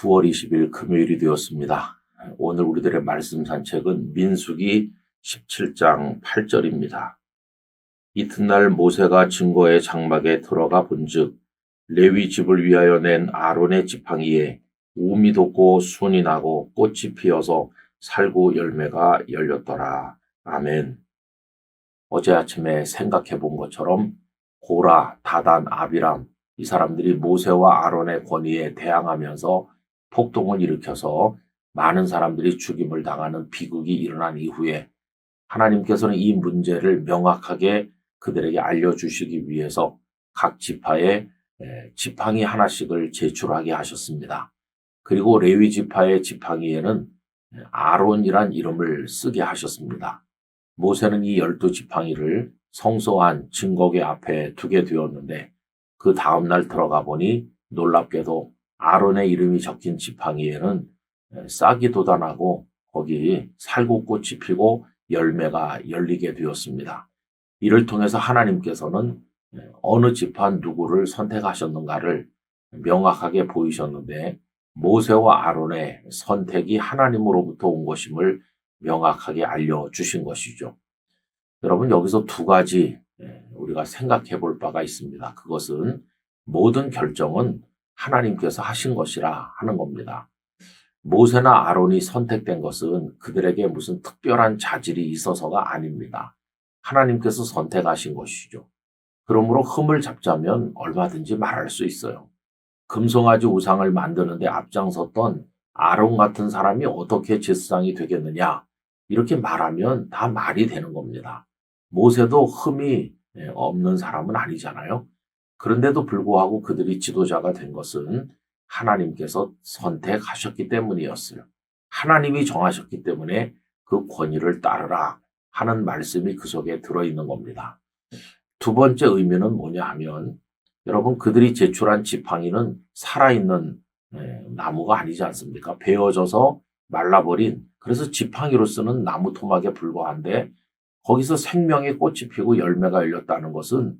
9월 20일 금요일이 되었습니다. 오늘 우리들의 말씀 산책은 민수기 17장 8절입니다. 이튿날 모세가 증거의 장막에 들어가 본즉 레위 집을 위하여 낸 아론의 지팡이에 우미 돋고 순이 나고 꽃이 피어서 살구 열매가 열렸더라. 아멘. 어제 아침에 생각해 본 것처럼 고라, 다단, 아비람 이 사람들이 모세와 아론의 권위에 대항하면서 폭동을 일으켜서 많은 사람들이 죽임을 당하는 비극이 일어난 이후에 하나님께서는 이 문제를 명확하게 그들에게 알려주시기 위해서 각 지파에 지팡이 하나씩을 제출하게 하셨습니다. 그리고 레위 지파의 지팡이에는 아론이란 이름을 쓰게 하셨습니다. 모세는 이 12지팡이를 성소 안 증거궤 앞에 두게 되었는데 그 다음날 들어가 보니 놀랍게도 아론의 이름이 적힌 지팡이에는 싹이 돋아나고 거기 살구꽃이 피고 열매가 열리게 되었습니다. 이를 통해서 하나님께서는 어느 지파 누구를 선택하셨는가를 명확하게 보이셨는데 모세와 아론의 선택이 하나님으로부터 온 것임을 명확하게 알려주신 것이죠. 여러분 여기서 두 가지 우리가 생각해 볼 바가 있습니다. 그것은 모든 결정은 하나님께서 하신 것이라 하는 겁니다. 모세나 아론이 선택된 것은 그들에게 무슨 특별한 자질이 있어서가 아닙니다. 하나님께서 선택하신 것이죠. 그러므로 흠을 잡자면 얼마든지 말할 수 있어요. 금송아지 우상을 만드는데 앞장섰던 아론 같은 사람이 어떻게 제사장이 되겠느냐 이렇게 말하면 다 말이 되는 겁니다. 모세도 흠이 없는 사람은 아니잖아요. 그런데도 불구하고 그들이 지도자가 된 것은 하나님께서 선택하셨기 때문이었어요. 하나님이 정하셨기 때문에 그 권위를 따르라 하는 말씀이 그 속에 들어있는 겁니다. 두 번째 의미는 뭐냐 하면 여러분 그들이 제출한 지팡이는 살아있는 나무가 아니지 않습니까? 베어져서 말라버린 그래서 지팡이로 쓰는 나무 토막에 불과한데 거기서 생명의 꽃이 피고 열매가 열렸다는 것은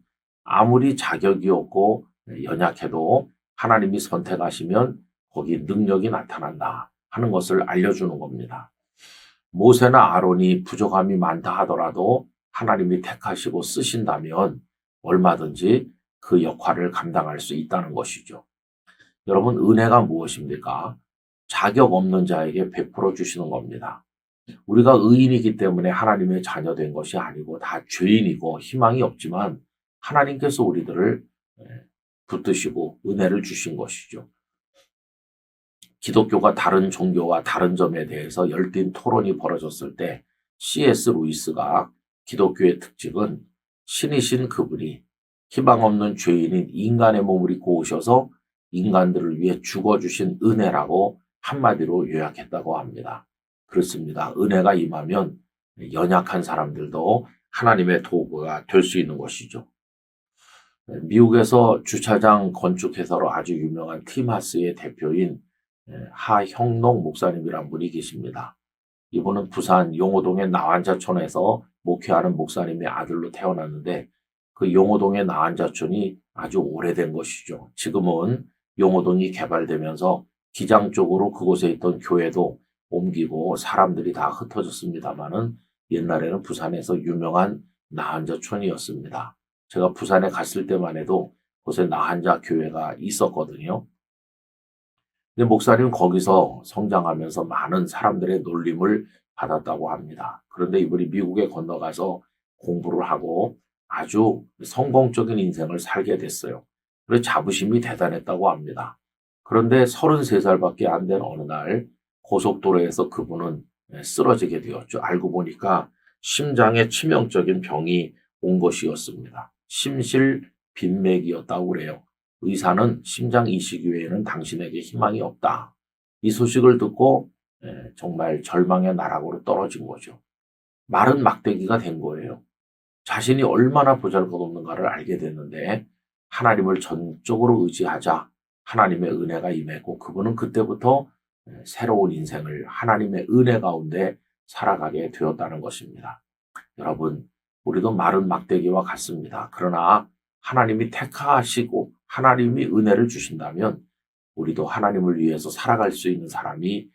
아무리 자격이 없고 연약해도 하나님이 선택하시면 거기 능력이 나타난다 하는 것을 알려주는 겁니다. 모세나 아론이 부족함이 많다 하더라도 하나님이 택하시고 쓰신다면 얼마든지 그 역할을 감당할 수 있다는 것이죠. 여러분 은혜가 무엇입니까? 자격 없는 자에게 베풀어 주시는 겁니다. 우리가 의인이기 때문에 하나님의 자녀된 것이 아니고 다 죄인이고 희망이 없지만 하나님께서 우리들을 붙드시고 은혜를 주신 것이죠. 기독교가 다른 종교와 다른 점에 대해서 열띤 토론이 벌어졌을 때 C.S. 루이스가 기독교의 특징은 신이신 그분이 희망 없는 죄인인 인간의 몸을 입고 오셔서 인간들을 위해 죽어주신 은혜라고 한마디로 요약했다고 합니다. 그렇습니다. 은혜가 임하면 연약한 사람들도 하나님의 도구가 될 수 있는 것이죠. 미국에서 주차장 건축회사로 아주 유명한 팀하스의 대표인 하형록 목사님이란 분이 계십니다. 이분은 부산 용호동의 나환자촌에서 목회하는 목사님의 아들로 태어났는데 그 용호동의 나환자촌이 아주 오래된 것이죠. 지금은 용호동이 개발되면서 기장 쪽으로 그곳에 있던 교회도 옮기고 사람들이 다 흩어졌습니다마는 옛날에는 부산에서 유명한 나환자촌이었습니다. 제가 부산에 갔을 때만 해도 그곳에 나환자 교회가 있었거든요. 근데 목사님은 거기서 성장하면서 많은 사람들의 놀림을 받았다고 합니다. 그런데 이분이 미국에 건너가서 공부를 하고 아주 성공적인 인생을 살게 됐어요. 그래서 자부심이 대단했다고 합니다. 그런데 33살밖에 안 된 어느 날 고속도로에서 그분은 쓰러지게 되었죠. 알고 보니까 심장에 치명적인 병이 온 것이었습니다. 심실빈맥이었다고 그래요. 의사는 심장 이식 외에는 당신에게 희망이 없다. 이 소식을 듣고 정말 절망의 나락으로 떨어진 거죠. 마른 막대기가 된 거예요. 자신이 얼마나 보잘것없는가를 알게 됐는데 하나님을 전적으로 의지하자 하나님의 은혜가 임했고 그분은 그때부터 새로운 인생을 하나님의 은혜 가운데 살아가게 되었다는 것입니다. 여러분 우리도 마른 막대기와 같습니다. 그러나 하나님이 택하시고 하나님이 은혜를 주신다면 우리도 하나님을 위해서 살아갈 수 있는 사람이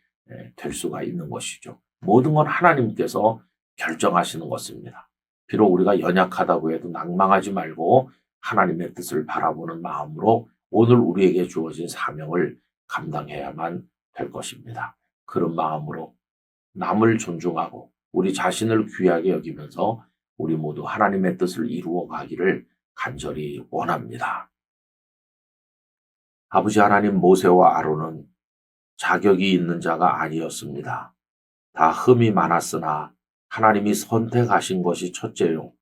될 수가 있는 것이죠. 모든 건 하나님께서 결정하시는 것입니다. 비록 우리가 연약하다고 해도 낭망하지 말고 하나님의 뜻을 바라보는 마음으로 오늘 우리에게 주어진 사명을 감당해야만 될 것입니다. 그런 마음으로 남을 존중하고 우리 자신을 귀하게 여기면서 우리 모두 하나님의 뜻을 이루어 가기를 간절히 원합니다. 아버지 하나님, 모세와 아론은 자격이 있는 자가 아니었습니다. 다 흠이 많았으나 하나님이 선택하신 것이 첫째요.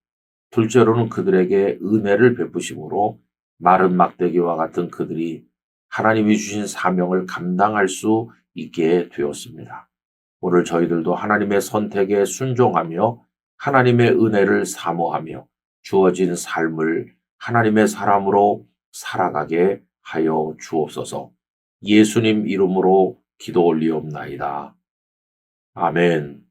둘째로는 그들에게 은혜를 베푸심으로 마른 막대기와 같은 그들이 하나님이 주신 사명을 감당할 수 있게 되었습니다. 오늘 저희들도 하나님의 선택에 순종하며 하나님의 은혜를 사모하며 주어진 삶을 하나님의 사람으로 살아가게 하여 주옵소서. 예수님 이름으로 기도 올리옵나이다. 아멘.